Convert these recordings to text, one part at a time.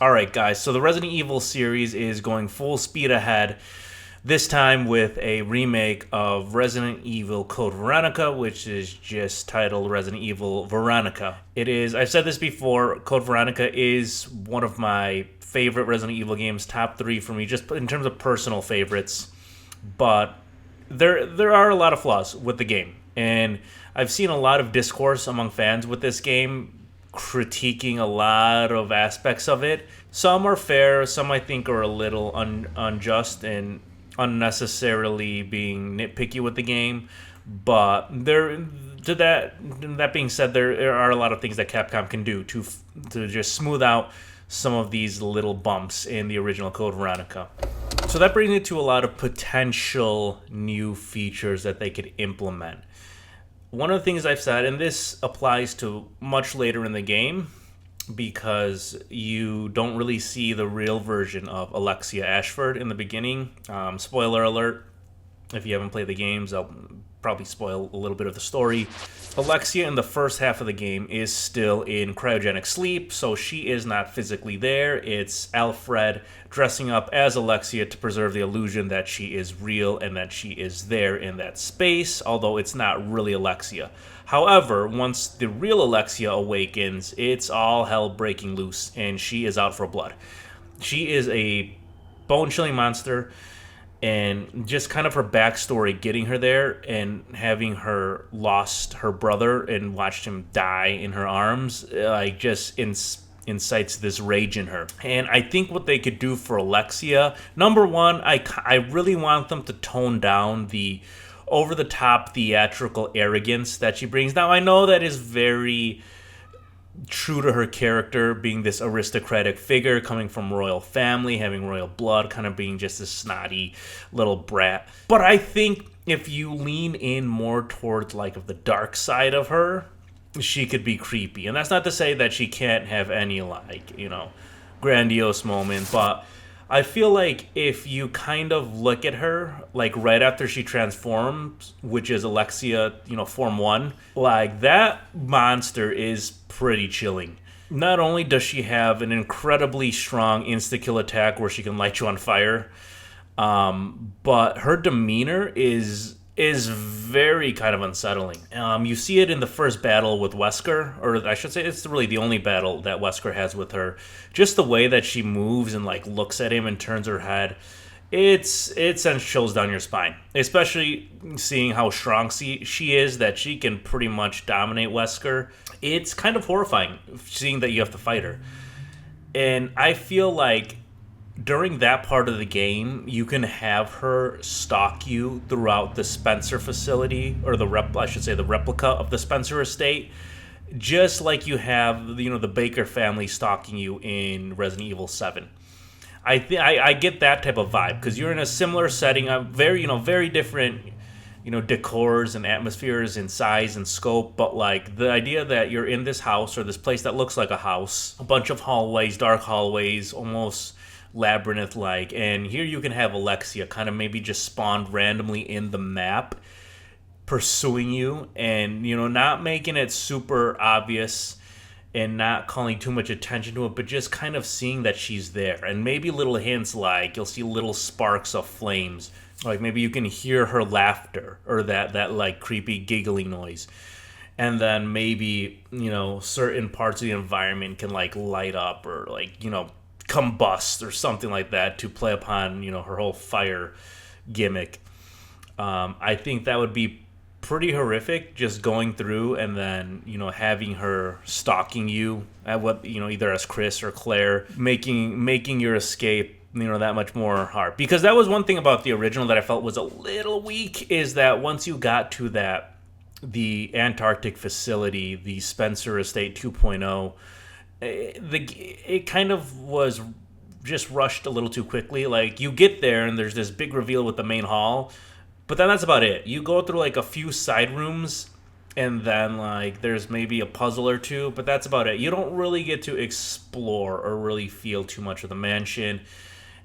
Alright, guys, so the Resident Evil series is going full speed ahead, this time with a remake of Resident Evil Code Veronica, which is just titled Resident Evil Veronica. I've said this before, Code Veronica is one of my favorite Resident Evil games, top three for me, just in terms of personal favorites. But there are a lot of flaws with the game, and I've seen a lot of discourse among fans with this game critiquing a lot of aspects of it. Some are fair, some I think are a little unjust and unnecessarily being nitpicky with the game. But that being said, there are a lot of things that Capcom can do to just smooth out some of these little bumps in the original Code Veronica. So that brings me to a lot of potential new features that they could implement. One of the things I've said, and this applies to much later in the game, because you don't really see the real version of Alexia Ashford in the beginning. Spoiler alert, if you haven't played the games, I'll probably spoil a little bit of the story. Alexia in the first half of the game is still in cryogenic sleep, so she is not physically there. It's Alfred dressing up as Alexia to preserve the illusion that she is real and that she is there in that space, although it's not really Alexia. However, once the real Alexia awakens, it's all hell breaking loose, and she is out for blood. She is a bone-chilling monster, and just kind of her backstory getting her there and having her lost her brother and watched him die in her arms, like, just incites this rage in her. And I think what they could do for Alexia, number one, I really want them to tone down the over-the-top theatrical arrogance that she brings. Now, I know that is very true to her character, being this aristocratic figure coming from royal family, having royal blood, kind of being just a snotty little brat. But I think if you lean in more towards like the dark side of her, she could be creepy. And that's not to say that she can't have any grandiose moment, but I feel like if you kind of look at her, like right after she transforms, which is Alexia, Form 1, like that monster is pretty chilling. Not only does she have an incredibly strong insta-kill attack where she can light you on fire, but her demeanor is very kind of unsettling. You see it in the first battle with Wesker, or I should say it's really the only battle that Wesker has with her. Just the way that she moves and like looks at him and turns her head, it sends chills down your spine. Especially seeing how strong she is, that she can pretty much dominate Wesker. It's kind of horrifying seeing that you have to fight her. And I feel like during that part of the game, you can have her stalk you throughout the Spencer facility, or the replica of the Spencer estate, just like you have, the Baker family stalking you in Resident Evil 7. I get that type of vibe because you're in a similar setting, very different, decors and atmospheres and size and scope, but like the idea that you're in this house or this place that looks like a house, a bunch of hallways, dark hallways, almost labyrinth-like, and here you can have Alexia kind of maybe just spawned randomly in the map pursuing you, and not making it super obvious and not calling too much attention to it, but just kind of seeing that she's there, and maybe little hints, like you'll see little sparks of flames, like maybe you can hear her laughter or that like creepy giggling noise, and then maybe certain parts of the environment can like light up or like combust or something like that to play upon her whole fire gimmick. I think that would be pretty horrific, just going through and then having her stalking you at either as Chris or Claire, making your escape that much more hard. Because that was one thing about the original that I felt was a little weak, is that once you got to the Antarctic facility, the Spencer Estate 2.0, it kind of was just rushed a little too quickly. Like, you get there and there's this big reveal with the main hall, but then that's about it. You go through like a few side rooms, and then like there's maybe a puzzle or two, but that's about it. You don't really get to explore or really feel too much of the mansion.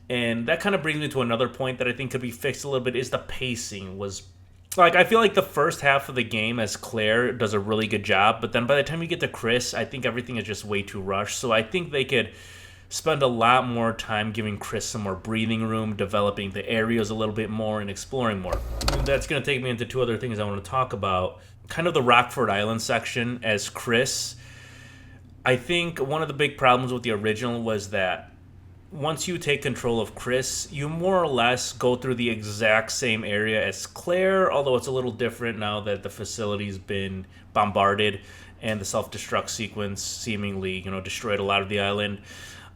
And that kind of brings me to another point that I think could be fixed a little bit, is the pacing was Like, I feel like the first half of the game as Claire does a really good job, but then by the time you get to Chris, I think everything is just way too rushed. So I think they could spend a lot more time giving Chris some more breathing room, developing the areas a little bit more, and exploring more. And that's going to take me into two other things I want to talk about. Kind of the Rockford Island section as Chris. I think one of the big problems with the original was that once you take control of Chris, you more or less go through the exact same area as Claire, although it's a little different now that the facility's been bombarded and the self-destruct sequence seemingly, destroyed a lot of the island.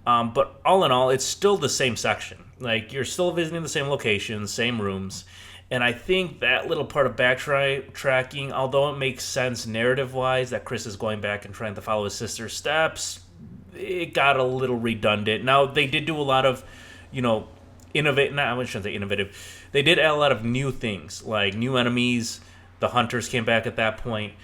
But all in all, it's still the same section. Like, you're still visiting the same locations, same rooms. And I think that little part of backtracking, although it makes sense narrative-wise that Chris is going back and trying to follow his sister's steps, it got a little redundant. Now, they did do a lot of, innovative. Not, I shouldn't say innovative. They did add a lot of new things, like new enemies. The hunters came back at that point.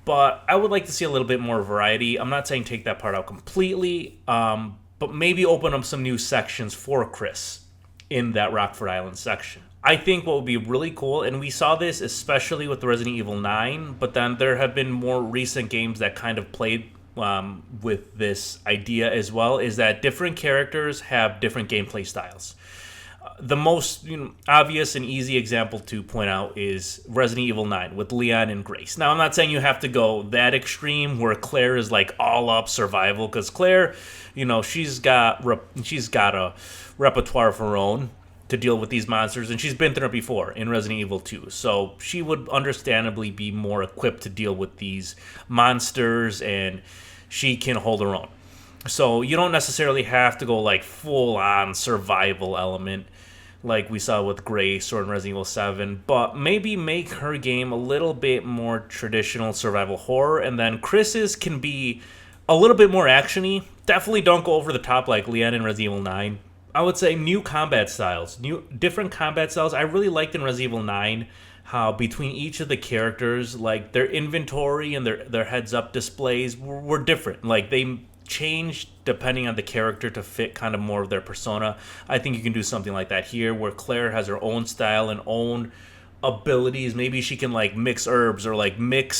But I would like to see a little bit more variety. I'm not saying take that part out completely, but maybe open up some new sections for Chris in that Rockford Island section. I think what would be really cool, and we saw this especially with Resident Evil 9, but then there have been more recent games that kind of played with this idea as well, is that different characters have different gameplay styles. The most obvious and easy example to point out is Resident Evil 9 with Leon and Grace. Now, I'm not saying you have to go that extreme where Claire is like all up survival, because Claire, she's got a repertoire of her own to deal with these monsters, and she's been through it before in Resident Evil 2. So she would understandably be more equipped to deal with these monsters, and she can hold her own. So you don't necessarily have to go like full-on survival element like we saw with Grace or in Resident Evil 7, but maybe make her game a little bit more traditional survival horror, and then Chris's can be a little bit more action-y. Definitely don't go over the top like Leon in Resident Evil 9. I would say new combat styles, different combat styles. I really liked in Resident Evil 9 how between each of the characters, like their inventory and their heads-up displays were different. Like they changed depending on the character to fit kind of more of their persona. I think you can do something like that here where Claire has her own style and own abilities. Maybe she can like mix herbs or like mix,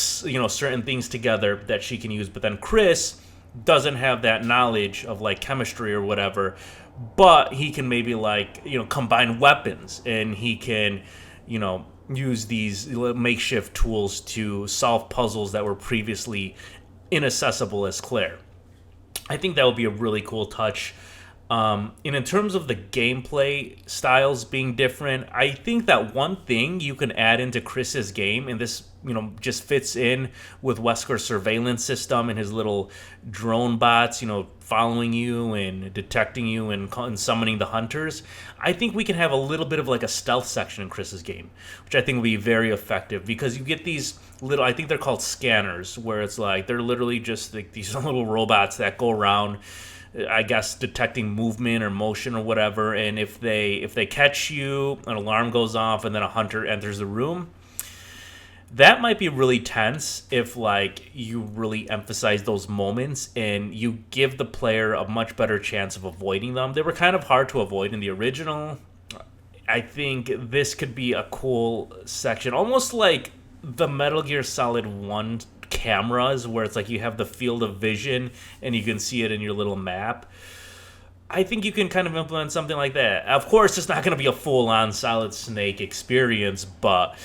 certain things together that she can use. But then Chris doesn't have that knowledge of like chemistry or whatever, but he can maybe like, combine weapons, and he can, use these makeshift tools to solve puzzles that were previously inaccessible as Claire. I think that would be a really cool touch. And in terms of the gameplay styles being different, I think that one thing you can add into Chris's game, and this, just fits in with Wesker's surveillance system and his little drone bots, following you and detecting you and summoning the hunters. I think we can have a little bit of like a stealth section in Chris's game, which I think will be very effective, because you get these little, I think they're called scanners, where it's like they're literally just like these little robots that go around, I guess, detecting movement or motion or whatever, and if they catch you, an alarm goes off and then a hunter enters the room. That might be really tense if like you really emphasize those moments and you give the player a much better chance of avoiding them. They were kind of hard to avoid in the original. I think this could be a cool section, almost like the Metal Gear Solid 1 cameras, where it's like you have the field of vision and you can see it in your little map. I think you can kind of implement something like that. Of course, it's not going to be a full-on Solid Snake experience, but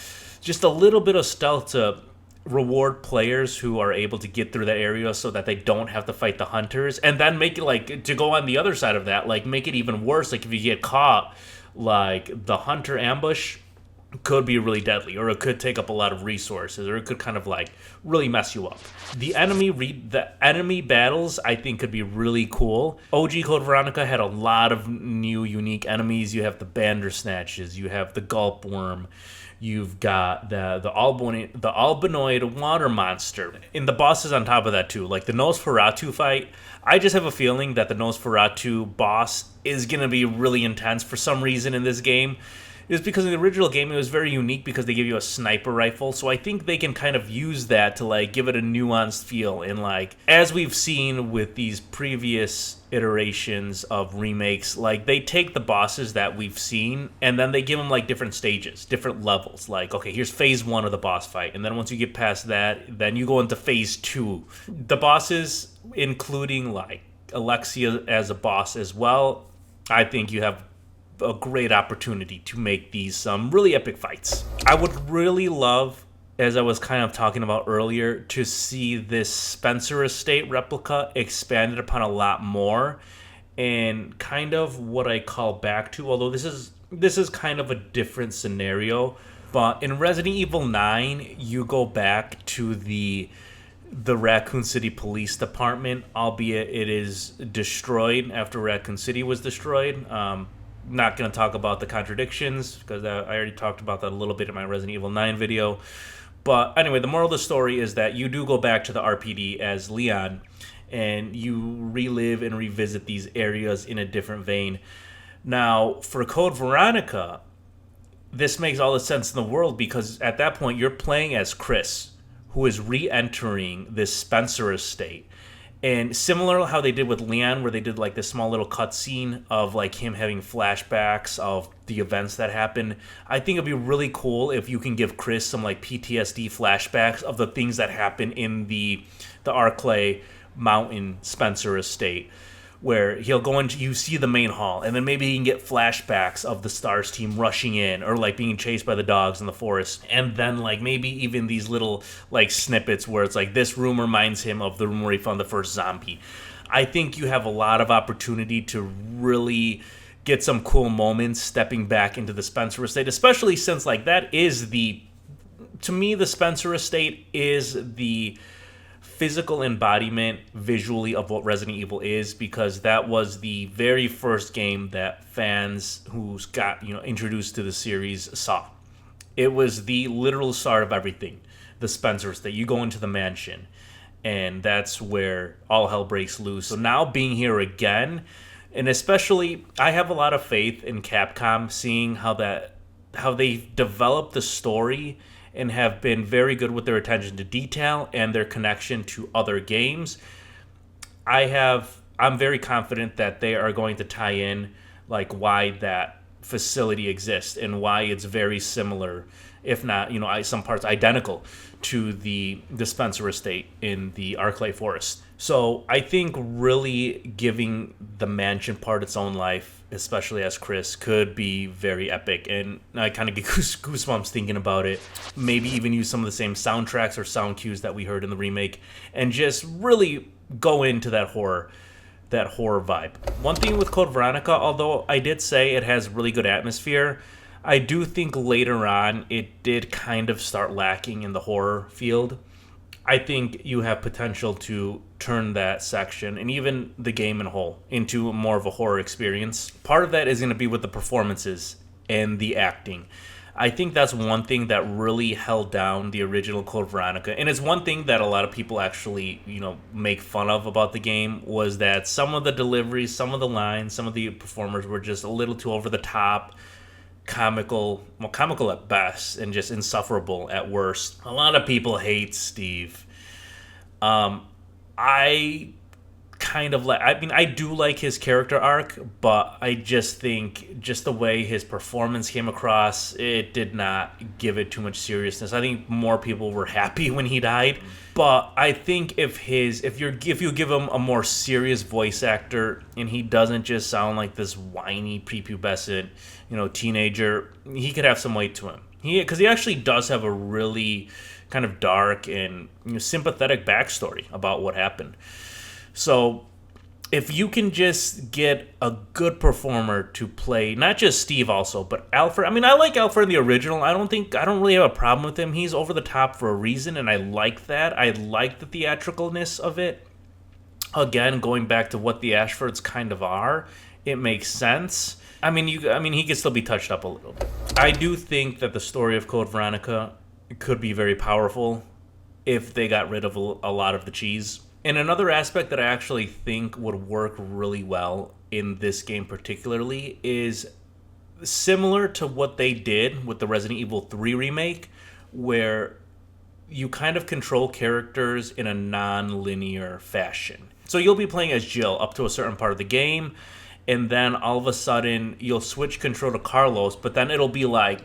just a little bit of stealth to reward players who are able to get through that area so that they don't have to fight the hunters. And then make it like, to go on the other side of that, like make it even worse. Like if you get caught, like the hunter ambush could be really deadly, or it could take up a lot of resources, or it could kind of like really mess you up. The enemy battles I think could be really cool. OG Code Veronica had a lot of new unique enemies. You have the Bandersnatches, you have the Gulp Worm, you've got the Albinoid water monster, and the bosses on top of that too. Like the Nosferatu fight, I just have a feeling that the Nosferatu boss is gonna be really intense for some reason in this game. Is because in the original game it was very unique because they give you a sniper rifle, so I think they can kind of use that to like give it a nuanced feel. And like as we've seen with these previous iterations of remakes, like they take the bosses that we've seen and then they give them like different stages, different levels. Like, okay, here's phase 1 of the boss fight, and then once you get past that, then you go into phase 2. The bosses, including like Alexia as a boss as well, I think you have a great opportunity to make these some really epic fights. I would really love, as I was kind of talking about earlier, to see this Spencer Estate replica expanded upon a lot more, and kind of what I call back to, although this is kind of a different scenario, but in Resident Evil 9, you go back to the Raccoon City Police Department, albeit it is destroyed after Raccoon City was destroyed. Not going to talk about the contradictions, because I already talked about that a little bit in my Resident Evil 9 video. But anyway, the moral of the story is that you do go back to the RPD as Leon, and you relive and revisit these areas in a different vein. Now, for Code Veronica, this makes all the sense in the world, because at that point, you're playing as Chris, who is re-entering this Spencer Estate. And similar to how they did with Leon, where they did like this small little cutscene of like him having flashbacks of the events that happened, I think it'd be really cool if you can give Chris some like PTSD flashbacks of the things that happened in the Arclay Mountain Spencer Estate, where he'll go into, you see the main hall, and then maybe he can get flashbacks of the STARS team rushing in, or like being chased by the dogs in the forest, and then like maybe even these little like snippets where it's like this room reminds him of the room where he found the first zombie. I think you have a lot of opportunity to really get some cool moments stepping back into the Spencer Estate, especially since like that is to me, the Spencer Estate is the physical embodiment visually of what Resident Evil is, because that was the very first game that fans who got introduced to the series saw. It was the literal start of everything. The Spencer Estate. You go into the mansion, and that's where all hell breaks loose. So now being here again, and especially I have a lot of faith in Capcom, seeing how they developed the story and have been very good with their attention to detail and their connection to other games. I'm very confident that they are going to tie in like why that facility exists and why it's very similar, if not, some parts identical to the Spencer Estate in the Arclay Forest. So I think really giving the mansion part its own life, especially as Chris, could be very epic. And I kind of get goosebumps thinking about it. Maybe even use some of the same soundtracks or sound cues that we heard in the remake, and just really go into that horror vibe. One thing with Code Veronica, although I did say it has really good atmosphere, I do think later on it did kind of start lacking in the horror field. I think you have potential to turn that section, and even the game in whole, into more of a horror experience. Part of that is going to be with the performances and the acting. I think that's one thing that really held down the original Code Veronica, and it's one thing that a lot of people actually, make fun of about the game, was that some of the deliveries, some of the lines, some of the performers were just a little too over the top, comical at best, and just insufferable at worst. A lot of people hate Steve. I kind of I do like his character arc, but I just think just the way his performance came across, it did not give it too much seriousness. I think more people were happy when he died, but I think if you give him a more serious voice actor, and he doesn't just sound like this whiny prepubescent, teenager, he could have some weight to him. Because he actually does have a really kind of dark and sympathetic backstory about what happened. So if you can just get a good performer to play not just Steve also, but Alfred. I mean, I like Alfred in the original. I don't really have a problem with him. He's over the top for a reason, and I like that. I like the theatricalness of it. Again, going back to what the Ashfords kind of are, it makes sense. I mean, he can still be touched up a little bit. I do think that the story of Code Veronica could be very powerful if they got rid of a lot of the cheese. And another aspect that I actually think would work really well in this game particularly is similar to what they did with the Resident Evil 3 remake, where you kind of control characters in a non-linear fashion. So you'll be playing as Jill up to a certain part of the game, and then all of a sudden you'll switch control to Carlos, but then it'll be like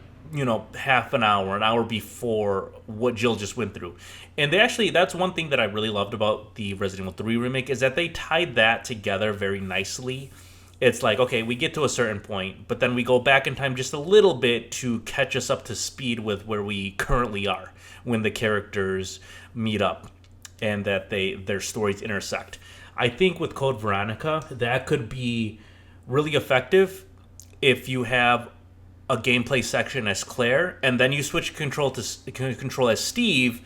half an hour before what Jill just went through. And that's one thing that I really loved about the Resident Evil 3 remake is that they tied that together very nicely. It's like, okay, we get to a certain point, but then we go back in time just a little bit to catch us up to speed with where we currently are when the characters meet up and that their stories intersect. I think with Code Veronica, that could be really effective if you have a gameplay section as Claire, and then you switch control as Steve,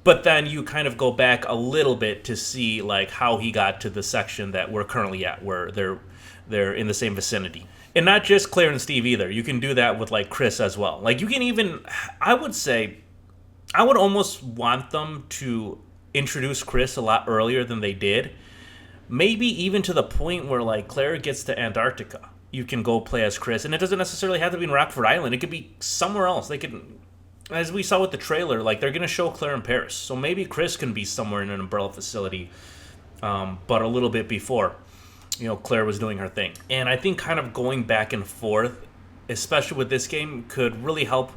but then you kind of go back a little bit to see like how he got to the section that we're currently at, where they're in the same vicinity. And not just Claire and Steve either. You can do that with like Chris as well. Like you can even, I would say, I would almost want them to introduce Chris a lot earlier than they did. Maybe even to the point where like Claire gets to Antarctica, you can go play as Chris, and it doesn't necessarily have to be in Rockford Island. It could be somewhere else. They could, as we saw with the trailer, like they're gonna show Claire in Paris, so maybe Chris can be somewhere in an Umbrella facility, but a little bit before, Claire was doing her thing. And I think kind of going back and forth, especially with this game, could really help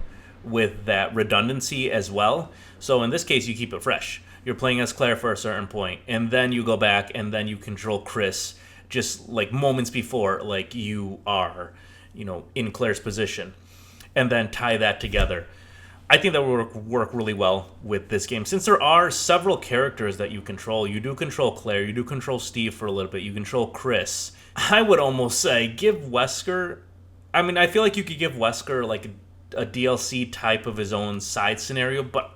with that redundancy as well. So in this case, you keep it fresh. You're playing as Claire for a certain point, and then you go back and then you control Chris just like moments before, like you are, in Claire's position, and then tie that together. I think that would work really well with this game. Since there are several characters that you control, you do control Claire, you do control Steve for a little bit, you control Chris. I would almost say give Wesker, I feel like you could give Wesker like a DLC type of his own side scenario, but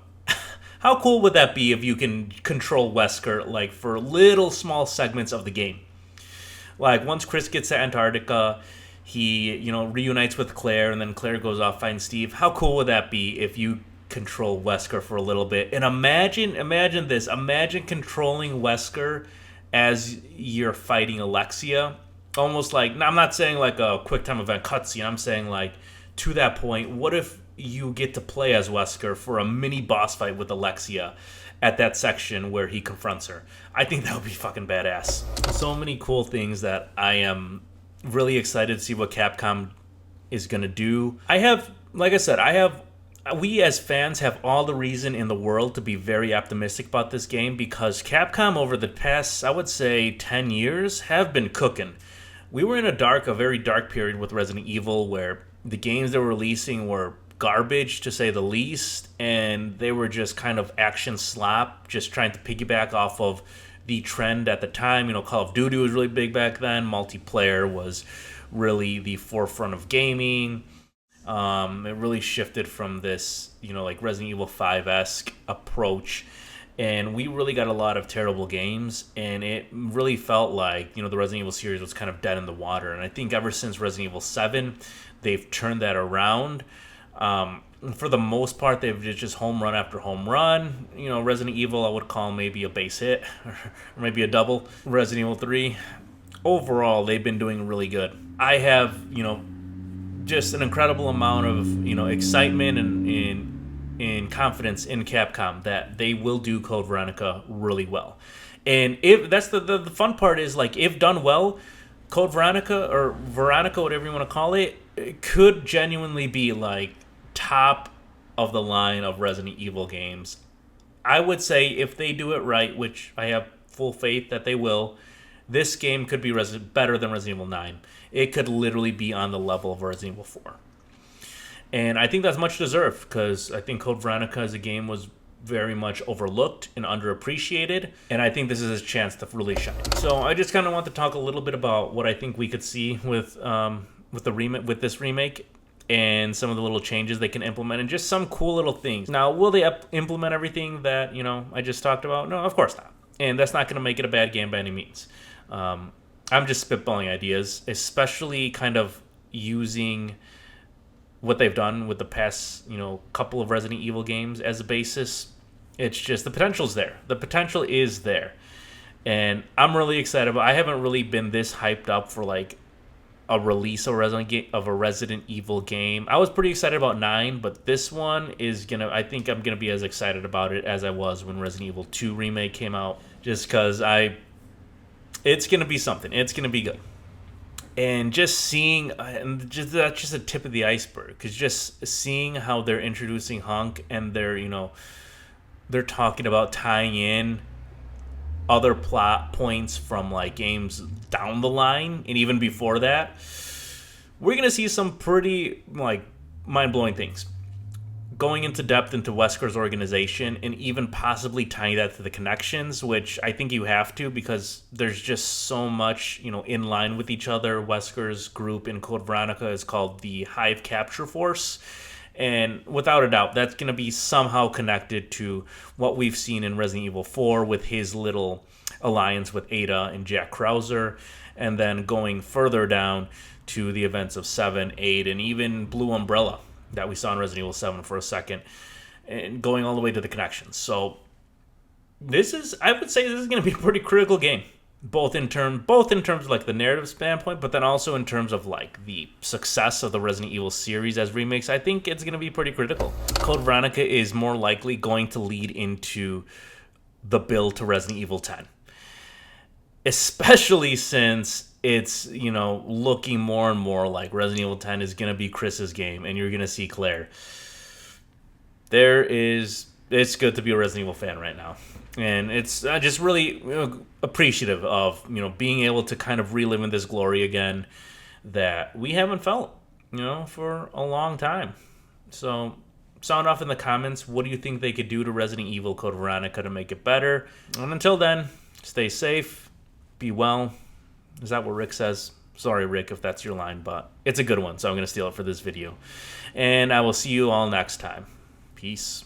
how cool would that be if you can control Wesker like for little small segments of the game? Like once Chris gets to Antarctica, he reunites with Claire, and then Claire goes off finds Steve. How cool would that be if you control Wesker for a little bit? And imagine this. Imagine controlling Wesker as you're fighting Alexia. Almost like, I'm not saying like a quick time event cutscene. I'm saying like to that point, what if you get to play as Wesker for a mini boss fight with Alexia at that section where he confronts her? I think that would be fucking badass. So many cool things that I am really excited to see what Capcom is going to do. We as fans have all the reason in the world to be very optimistic about this game because Capcom over the past, I would say, 10 years have been cooking. We were in a very dark period with Resident Evil where the games they were releasing were garbage to say the least, and they were just kind of action slop, just trying to piggyback off of the trend at the time. Call of Duty was really big back then. Multiplayer was really the forefront of gaming. It really shifted from this, like Resident Evil 5-esque approach. And we really got a lot of terrible games, and it really felt like, the Resident Evil series was kind of dead in the water. And I think ever since Resident Evil 7, they've turned that around. For the most part, they've just home run after home run. Resident Evil, I would call maybe a base hit or maybe a double. Resident Evil 3, overall, they've been doing really good. I have, just an incredible amount of, excitement and confidence in Capcom that they will do Code Veronica really well. And if that's the fun part is, like, if done well, Code Veronica or Veronica, whatever you want to call it could genuinely be like top of the line of Resident Evil games. I would say if they do it right, which I have full faith that they will, this game could be better than Resident Evil 9. It could literally be on the level of Resident Evil 4. And I think that's much deserved because I think Code Veronica as a game was very much overlooked and underappreciated, and I think this is a chance to really shine. So I just kind of want to talk a little bit about what I think we could see with this remake and some of the little changes they can implement and just some cool little things. Now, will they implement everything that I just talked about? No, of course not. And that's not going to make it a bad game by any means. I'm just spitballing ideas, especially kind of using what they've done with the past, couple of Resident Evil games as a basis. It's just the potential's there. The potential is there. And I'm really excited I haven't really been this hyped up for like a release of a Resident Evil game. I was pretty excited about 9, but this one is I think I'm gonna be as excited about it as I was when Resident Evil 2 remake came out, just because it's gonna be something. It's gonna be good. And just seeing, and just that's just a tip of the iceberg, because just seeing how they're introducing Hunk, and they're talking about tying in other plot points from like games down the line and even before that, we're gonna see some pretty like mind-blowing things going into depth into Wesker's organization, and even possibly tying that to the connections, which I think you have to, because there's just so much, in line with each other. Wesker's group in Code Veronica is called the Hive Capture Force. And without a doubt, that's going to be somehow connected to what we've seen in Resident Evil 4 with his little alliance with Ada and Jack Krauser. And then going further down to the events of 7, 8, and even Blue Umbrella that we saw in Resident Evil 7 for a second. And going all the way to the connections. So I would say this is going to be a pretty critical game. Both in terms of like the narrative standpoint, but then also in terms of like the success of the Resident Evil series as remakes. I think it's going to be pretty critical. Code Veronica is more likely going to lead into the build to Resident Evil 10, especially since it's looking more and more like Resident Evil 10 is going to be Chris's game, and you're going to see Claire. It's good to be a Resident Evil fan right now. And it's just really appreciative of, being able to kind of relive in this glory again that we haven't felt, for a long time. So sound off in the comments. What do you think they could do to Resident Evil Code Veronica to make it better? And until then, stay safe, be well. Is that what Rick says? Sorry, Rick, if that's your line, but it's a good one, so I'm going to steal it for this video. And I will see you all next time. Peace.